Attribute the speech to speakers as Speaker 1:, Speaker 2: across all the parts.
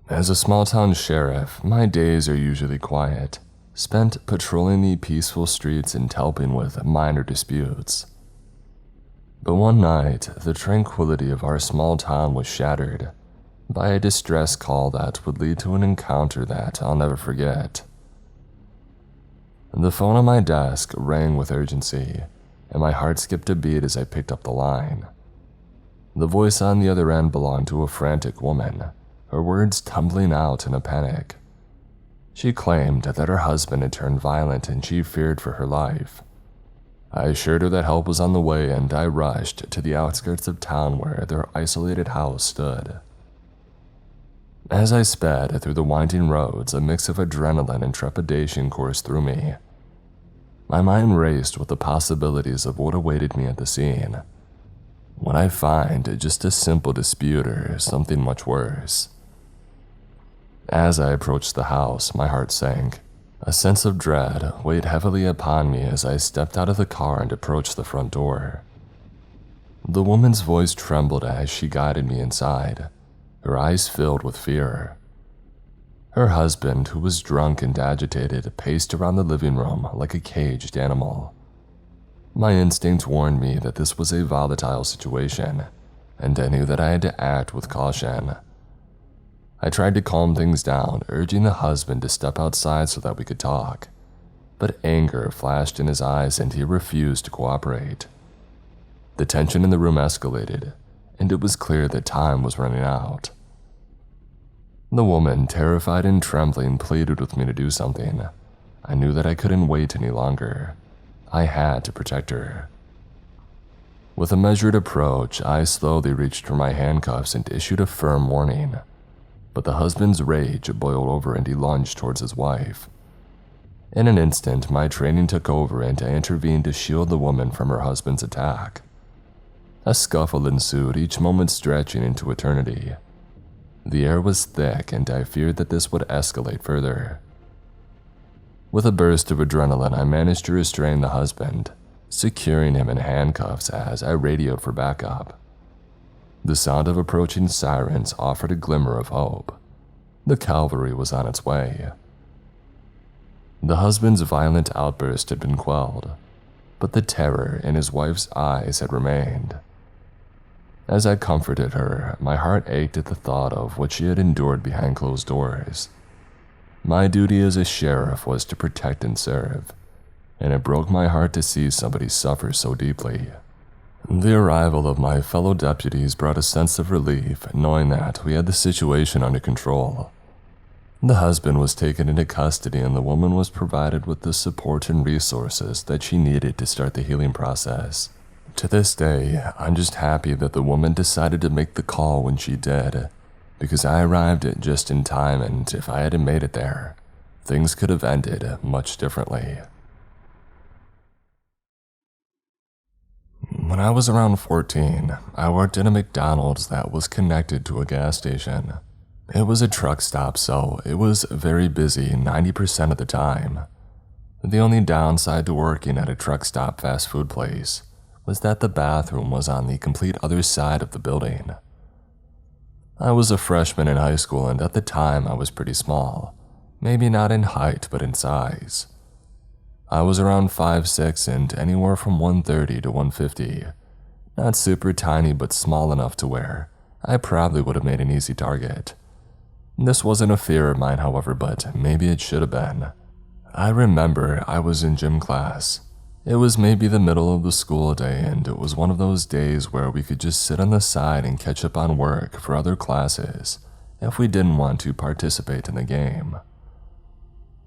Speaker 1: As a small-town sheriff, my days are usually quiet, spent patrolling the peaceful streets and helping with minor disputes. But one night, the tranquility of our small town was shattered by a distress call that would lead to an encounter that I'll never forget. The phone on my desk rang with urgency, and my heart skipped a beat as I picked up the line. The voice on the other end belonged to a frantic woman, her words tumbling out in a panic. She claimed that her husband had turned violent and she feared for her life. I assured her that help was on the way, and I rushed to the outskirts of town where their isolated house stood. As I sped through the winding roads, a mix of adrenaline and trepidation coursed through me. My mind raced with the possibilities of what awaited me at the scene. Would I find just a simple dispute or something much worse? As I approached the house, my heart sank. A sense of dread weighed heavily upon me as I stepped out of the car and approached the front door. The woman's voice trembled as she guided me inside, her eyes filled with fear. Her husband, who was drunk and agitated, paced around the living room like a caged animal. My instinct warned me that this was a volatile situation, and I knew that I had to act with caution. I tried to calm things down, urging the husband to step outside so that we could talk, but anger flashed in his eyes and he refused to cooperate. The tension in the room escalated, and it was clear that time was running out. The woman, terrified and trembling, pleaded with me to do something. I knew that I couldn't wait any longer. I had to protect her. With a measured approach, I slowly reached for my handcuffs and issued a firm warning. But the husband's rage boiled over and he lunged towards his wife. In an instant, my training took over and I intervened to shield the woman from her husband's attack. A scuffle ensued, each moment stretching into eternity. The air was thick and I feared that this would escalate further. With a burst of adrenaline, I managed to restrain the husband, securing him in handcuffs as I radioed for backup. The sound of approaching sirens offered a glimmer of hope. The cavalry was on its way. The husband's violent outburst had been quelled, but the terror in his wife's eyes had remained. As I comforted her, my heart ached at the thought of what she had endured behind closed doors. My duty as a sheriff was to protect and serve, and it broke my heart to see somebody suffer so deeply. The arrival of my fellow deputies brought a sense of relief, knowing that we had the situation under control. The husband was taken into custody and the woman was provided with the support and resources that she needed to start the healing process. To this day, I'm just happy that the woman decided to make the call when she did, because I arrived at just in time, and if I hadn't made it there, things could have ended much differently. When I was around 14, I worked in a McDonald's that was connected to a gas station. It was a truck stop, so it was very busy 90% of the time. The only downside to working at a truck stop fast food place was that the bathroom was on the complete other side of the building. I was a freshman in high school, and at the time I was pretty small, maybe not in height but in size. I was around 5'6" and anywhere from 130 to 150, not super tiny but small enough to where I probably would have made an easy target. This wasn't a fear of mine, however, but maybe it should have been. I remember I was in gym class. It was maybe the middle of the school day, and it was one of those days where we could just sit on the side and catch up on work for other classes if we didn't want to participate in the game.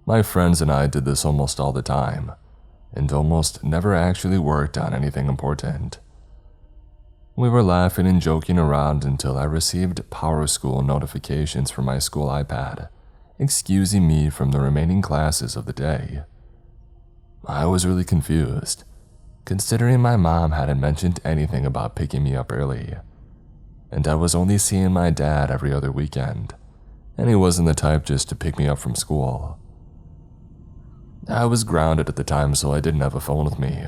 Speaker 1: My friends and I did this almost all the time, and almost never actually worked on anything important. We were laughing and joking around until I received Power School notifications from my school iPad, excusing me from the remaining classes of the day. I was really confused, considering my mom hadn't mentioned anything about picking me up early, and I was only seeing my dad every other weekend, and he wasn't the type just to pick me up from school. I was grounded at the time, so I didn't have a phone with me,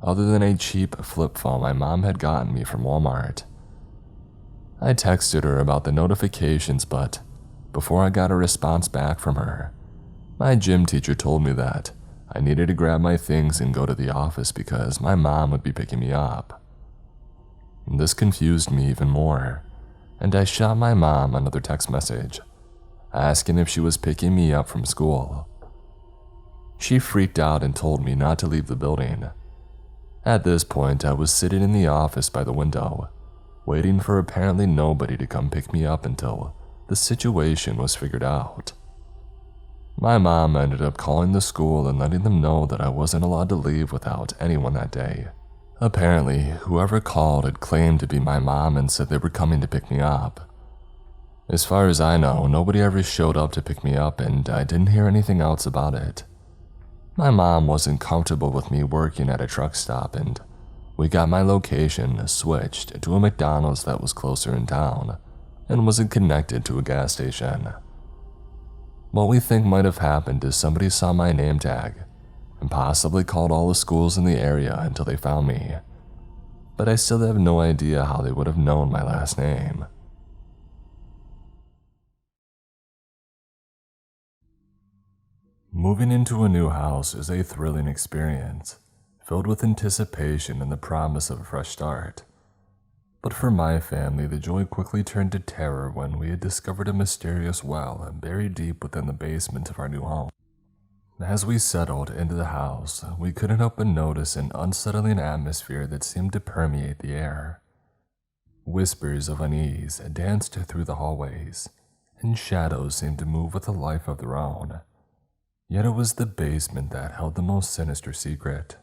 Speaker 1: other than a cheap flip phone my mom had gotten me from Walmart. I texted her about the notifications, but before I got a response back from her. My gym teacher told me that I needed to grab my things and go to the office because my mom would be picking me up. This confused me even more, and I shot my mom another text message, asking if she was picking me up from school. She freaked out and told me not to leave the building. At this point, I was sitting in the office by the window, waiting for apparently nobody to come pick me up until the situation was figured out. My mom ended up calling the school and letting them know that I wasn't allowed to leave without anyone that day. Apparently, whoever called had claimed to be my mom and said they were coming to pick me up. As far as I know, nobody ever showed up to pick me up, and I didn't hear anything else about it. My mom wasn't comfortable with me working at a truck stop, and we got my location switched to a McDonald's that was closer in town and wasn't connected to a gas station. What we think might have happened is somebody saw my name tag and possibly called all the schools in the area until they found me, but I still have no idea how they would have known my last name. Moving into a new house is a thrilling experience, filled with anticipation and the promise of a fresh start. But for my family, the joy quickly turned to terror when we had discovered a mysterious well buried deep within the basement of our new home. As we settled into the house, we couldn't help but notice an unsettling atmosphere that seemed to permeate the air. Whispers of unease danced through the hallways, and shadows seemed to move with a life of their own. Yet it was the basement that held the most sinister secret.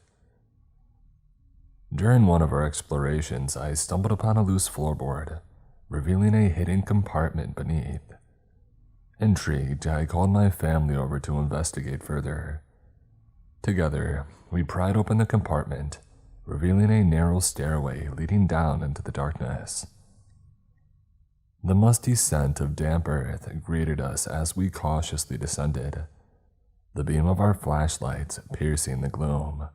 Speaker 1: During one of our explorations, I stumbled upon a loose floorboard, revealing a hidden compartment beneath. Intrigued, I called my family over to investigate further. Together, we pried open the compartment, revealing a narrow stairway leading down into the darkness. The musty scent of damp earth greeted us as we cautiously descended, the beam of our flashlights piercing the gloom.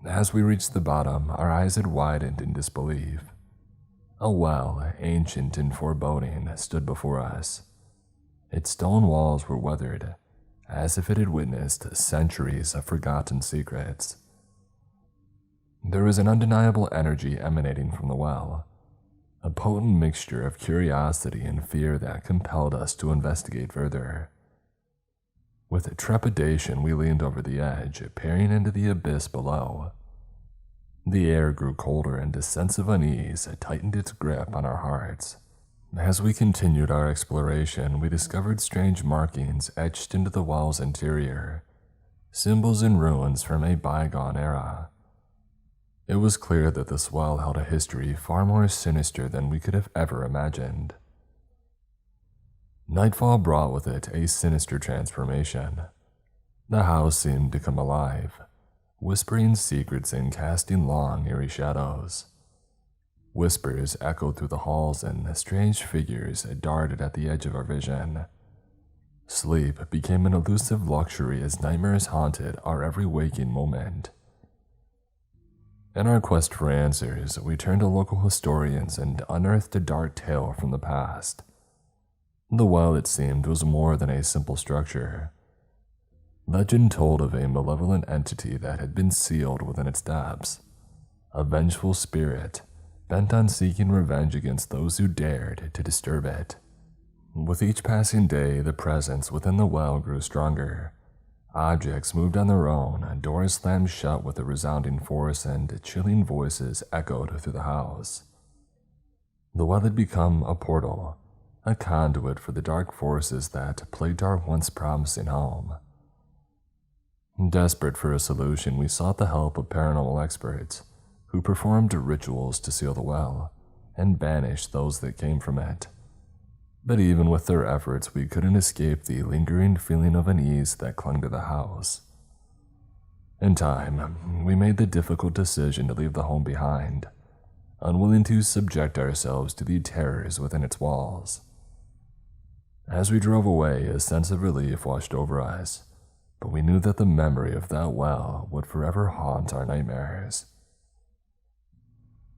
Speaker 1: As we reached the bottom, our eyes had widened in disbelief. A well, ancient and foreboding, stood before us. Its stone walls were weathered, as if it had witnessed centuries of forgotten secrets. There was an undeniable energy emanating from the well, a potent mixture of curiosity and fear that compelled us to investigate further. With trepidation, we leaned over the edge, peering into the abyss below. The air grew colder and a sense of unease tightened its grip on our hearts. As we continued our exploration, we discovered strange markings etched into the wall's interior, symbols and ruins from a bygone era. It was clear that this well held a history far more sinister than we could have ever imagined. Nightfall brought with it a sinister transformation. The house seemed to come alive, whispering secrets and casting long, eerie shadows. Whispers echoed through the halls and strange figures darted at the edge of our vision. Sleep became an elusive luxury as nightmares haunted our every waking moment. In our quest for answers, we turned to local historians and unearthed a dark tale from the past. The well, it seemed, was more than a simple structure. Legend told of a malevolent entity that had been sealed within its depths, a vengeful spirit bent on seeking revenge against those who dared to disturb it. With each passing day, the presence within the well grew stronger. Objects moved on their own, doors slammed shut with a resounding force, and chilling voices echoed through the house. The well had become a portal, a conduit for the dark forces that plagued our once promising home. Desperate for a solution, we sought the help of paranormal experts who performed rituals to seal the well and banish those that came from it. But even with their efforts, we couldn't escape the lingering feeling of unease that clung to the house. In time, we made the difficult decision to leave the home behind, unwilling to subject ourselves to the terrors within its walls. As we drove away, a sense of relief washed over us, but we knew that the memory of that well would forever haunt our nightmares.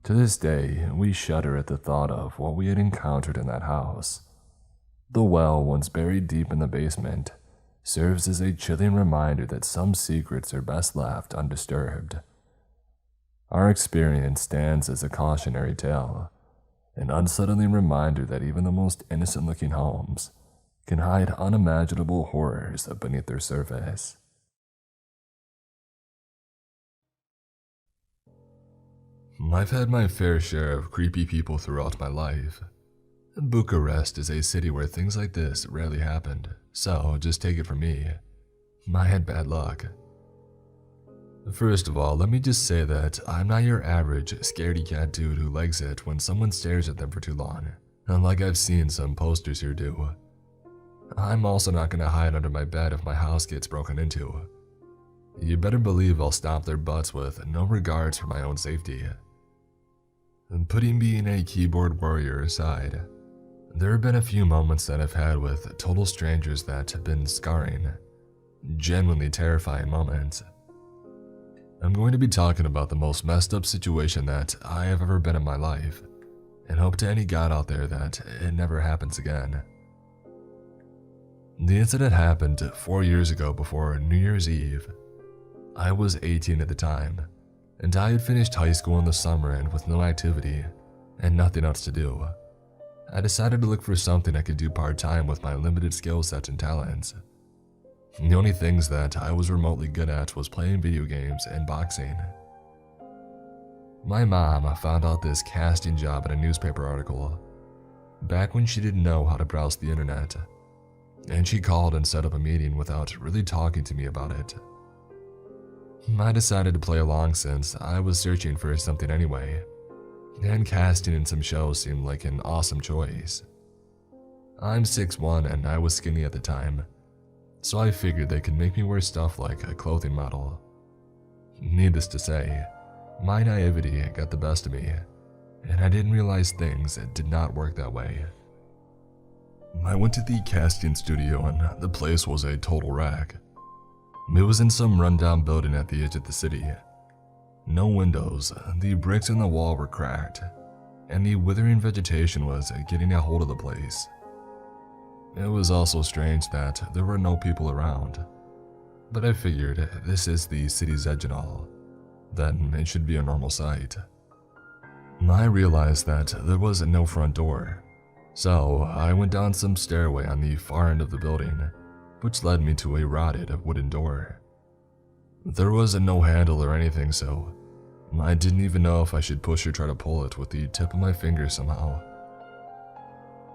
Speaker 1: To this day, we shudder at the thought of what we had encountered in that house. The well, once buried deep in the basement, serves as a chilling reminder that some secrets are best left undisturbed. Our experience stands as a cautionary tale, an unsettling reminder that even the most innocent-looking homes can hide unimaginable horrors beneath their surface. I've had my fair share of creepy people throughout my life. Bucharest is a city where things like this rarely happened, so just take it from me, I had bad luck. First of all, let me just say that I'm not your average scaredy cat dude who legs it when someone stares at them for too long, unlike I've seen some posters here do. I'm also not gonna hide under my bed if my house gets broken into. You better believe I'll stomp their butts with no regards for my own safety. And putting being a keyboard warrior aside, there have been a few moments that I've had with total strangers that have been scarring, genuinely terrifying moments. I'm going to be talking about the most messed up situation that I have ever been in my life, and hope to any god out there that it never happens again. The incident happened 4 years ago before New Year's Eve. I was 18 at the time, and I had finished high school in the summer, and with no activity and nothing else to do, I decided to look for something I could do part-time with my limited skill sets and talents. The only things that I was remotely good at was playing video games and boxing. My mom found out this casting job in a newspaper article, back when she didn't know how to browse the internet, and she called and set up a meeting without really talking to me about it. I decided to play along since I was searching for something anyway, and casting in some shows seemed like an awesome choice. I'm 6'1" and I was skinny at the time, so I figured they could make me wear stuff like a clothing model. Needless to say, my naivety got the best of me, and I didn't realize things did not work that way. I went to the casting studio and the place was a total wreck. It was in some rundown building at the edge of the city. No windows, the bricks in the wall were cracked, and the withering vegetation was getting a hold of the place. It was also strange that there were no people around, but I figured this is the city's edge and all, then it should be a normal sight. I realized that there was no front door, so I went down some stairway on the far end of the building, which led me to a rotted wooden door. There was no handle or anything, so I didn't even know if I should push or try to pull it with the tip of my finger somehow.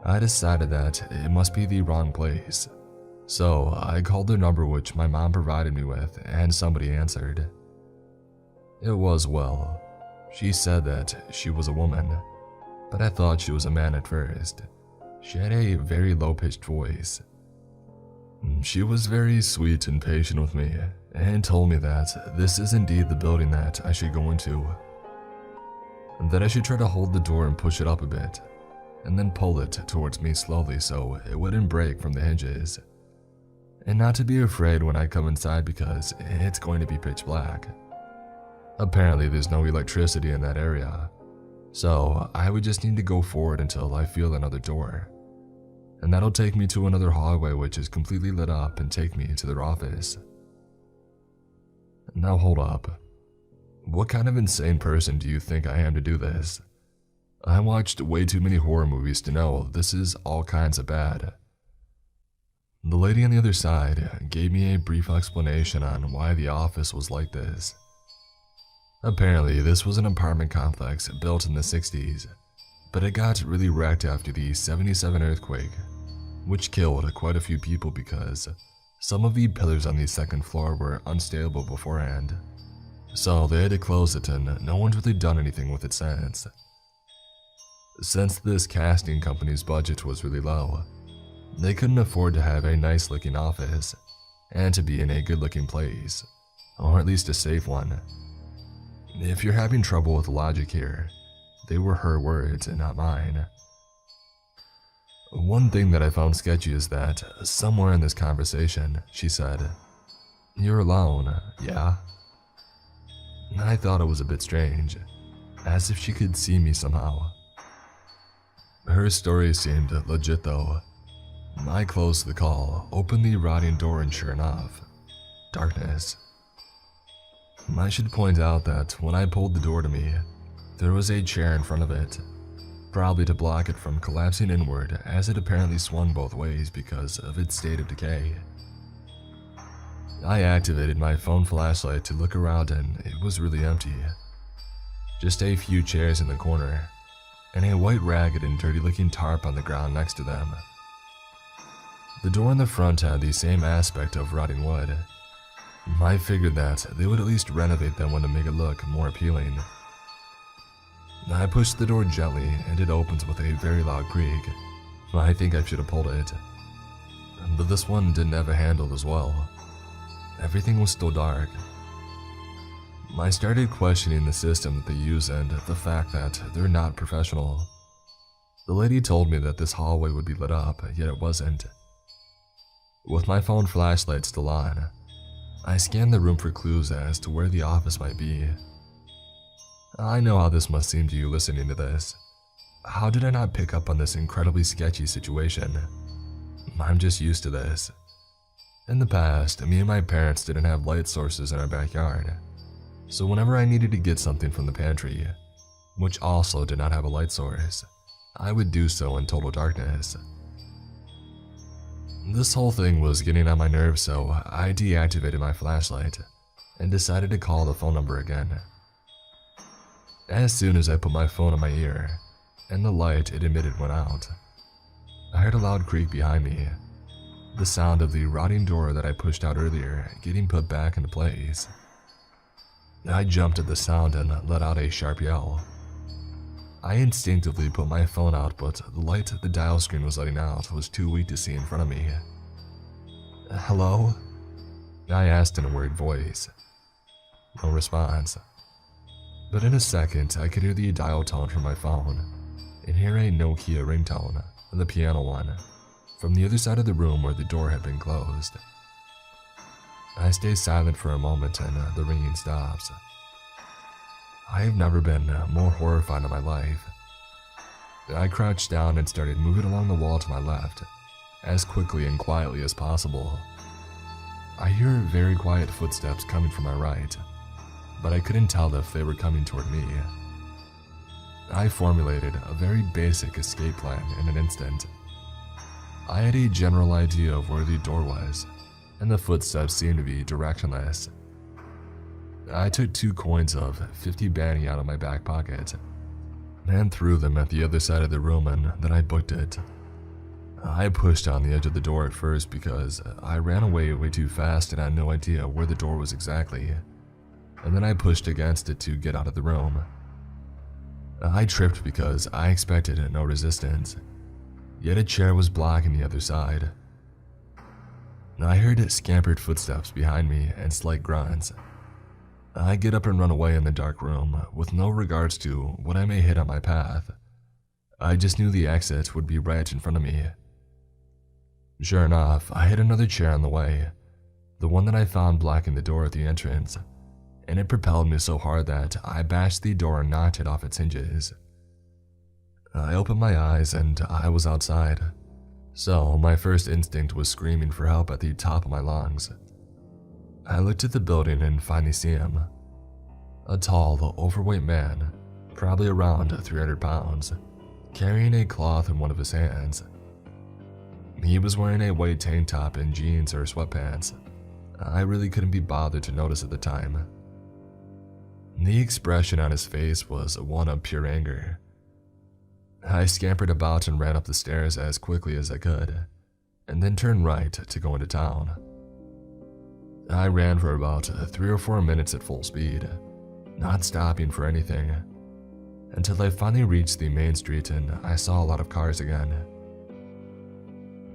Speaker 1: I decided that it must be the wrong place, so I called the number which my mom provided me with, and somebody answered. It was, well, she said that she was a woman, but I thought she was a man at first. She had a very low-pitched voice. She was very sweet and patient with me, and told me that this is indeed the building that I should go into. That I should try to hold the door and push it up a bit, and then pull it towards me slowly so it wouldn't break from the hinges. And not to be afraid when I come inside because it's going to be pitch black. Apparently there's no electricity in that area, so I would just need to go forward until I feel another door. And that'll take me to another hallway which is completely lit up and take me to their office. Now hold up. What kind of insane person do you think I am to do this? I watched way too many horror movies to know this is all kinds of bad. The lady on the other side gave me a brief explanation on why the office was like this. Apparently, this was an apartment complex built in the 60s, but it got really wrecked after the '77 earthquake, which killed quite a few people because some of the pillars on the second floor were unstable beforehand. So they had to close it and no one's really done anything with it since. Since this casting company's budget was really low, they couldn't afford to have a nice looking office and to be in a good looking place, or at least a safe one. If you're having trouble with logic here, they were her words and not mine. One thing that I found sketchy is that somewhere in this conversation, she said, "You're alone, yeah?" I thought it was a bit strange, as if she could see me somehow. Her story seemed legit though. I closed the call, opened the rotting door, and sure enough, darkness. I should point out that when I pulled the door to me, there was a chair in front of it, probably to block it from collapsing inward, as it apparently swung both ways because of its state of decay. I activated my phone flashlight to look around, and it was really empty. Just a few chairs in the corner, and a white ragged and dirty looking tarp on the ground next to them. The door in the front had the same aspect of rotting wood. I figured that they would at least renovate that one to make it look more appealing. I pushed the door gently, and it opens with a very loud creak. I think I should have pulled it. But this one didn't have a handle as well. Everything was still dark. I started questioning the system that they use and the fact that they're not professional. The lady told me that this hallway would be lit up, yet it wasn't. With my phone flashlight still on, I scanned the room for clues as to where the office might be. I know how this must seem to you listening to this. How did I not pick up on this incredibly sketchy situation? I'm just used to this. In the past, me and my parents didn't have light sources in our backyard, so whenever I needed to get something from the pantry, which also did not have a light source, I would do so in total darkness. This whole thing was getting on my nerves, so I deactivated my flashlight and decided to call the phone number again. As soon as I put my phone on my ear, and the light it emitted went out, I heard a loud creak behind me, the sound of the rotting door that I pushed out earlier getting put back into place. I jumped at the sound and let out a sharp yell. I instinctively put my phone out, but the light the dial screen was letting out was too weak to see in front of me. "Hello?" I asked in a worried voice. No response. But in a second, I could hear the dial tone from my phone and hear a Nokia ringtone, the piano one, from the other side of the room where the door had been closed. I stay silent for a moment and the ringing stops. I have never been more horrified in my life. I crouched down and started moving along the wall to my left, as quickly and quietly as possible. I hear very quiet footsteps coming from my right, but I couldn't tell if they were coming toward me. I formulated a very basic escape plan in an instant. I had a general idea of where the door was, and the footsteps seemed to be directionless. I took 2 coins of 50 bani out of my back pocket and threw them at the other side of the room, and then I booked it. I pushed on the edge of the door at first because I ran away way too fast and had no idea where the door was exactly, and then I pushed against it to get out of the room. I tripped because I expected no resistance, yet a chair was blocking the other side. I heard scampered footsteps behind me and slight grunts. I get up and run away in the dark room with no regards to what I may hit on my path. I just knew the exit would be right in front of me. Sure enough, I hit another chair on the way, the one that I found blocking the door at the entrance, and it propelled me so hard that I bashed the door and knocked it off its hinges. I opened my eyes and I was outside, so my first instinct was screaming for help at the top of my lungs. I looked at the building and finally see him. A tall, overweight man, probably around 300 pounds, carrying a cloth in one of his hands. He was wearing a white tank top and jeans or sweatpants. I really couldn't be bothered to notice at the time. The expression on his face was one of pure anger. I scampered about and ran up the stairs as quickly as I could, and then turned right to go into town. I ran for about 3 or 4 minutes at full speed, not stopping for anything, until I finally reached the main street and I saw a lot of cars again.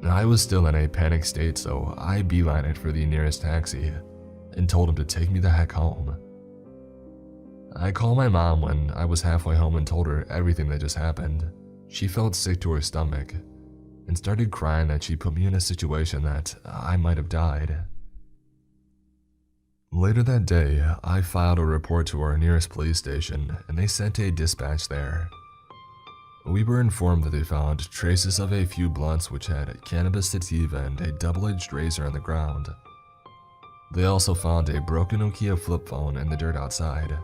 Speaker 1: I was still in a panic state, so I beelined it for the nearest taxi and told him to take me the heck home. I called my mom when I was halfway home and told her everything that just happened. She felt sick to her stomach and started crying that she put me in a situation that I might have died. Later that day, I filed a report to our nearest police station and they sent a dispatch there. We were informed that they found traces of a few blunts which had cannabis sativa and a double-edged razor on the ground. They also found a broken Nokia flip phone in the dirt outside.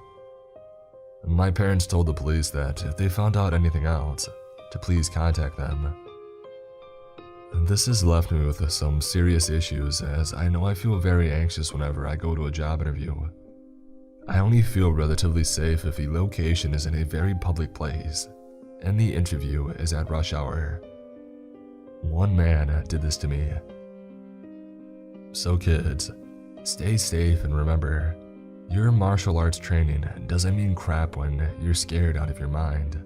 Speaker 1: My parents told the police that if they found out anything else, to please contact them. This has left me with some serious issues, as I know I feel very anxious whenever I go to a job interview. I only feel relatively safe if the location is in a very public place, and the interview is at rush hour. One man did this to me. So kids, stay safe and remember, your martial arts training doesn't mean crap when you're scared out of your mind.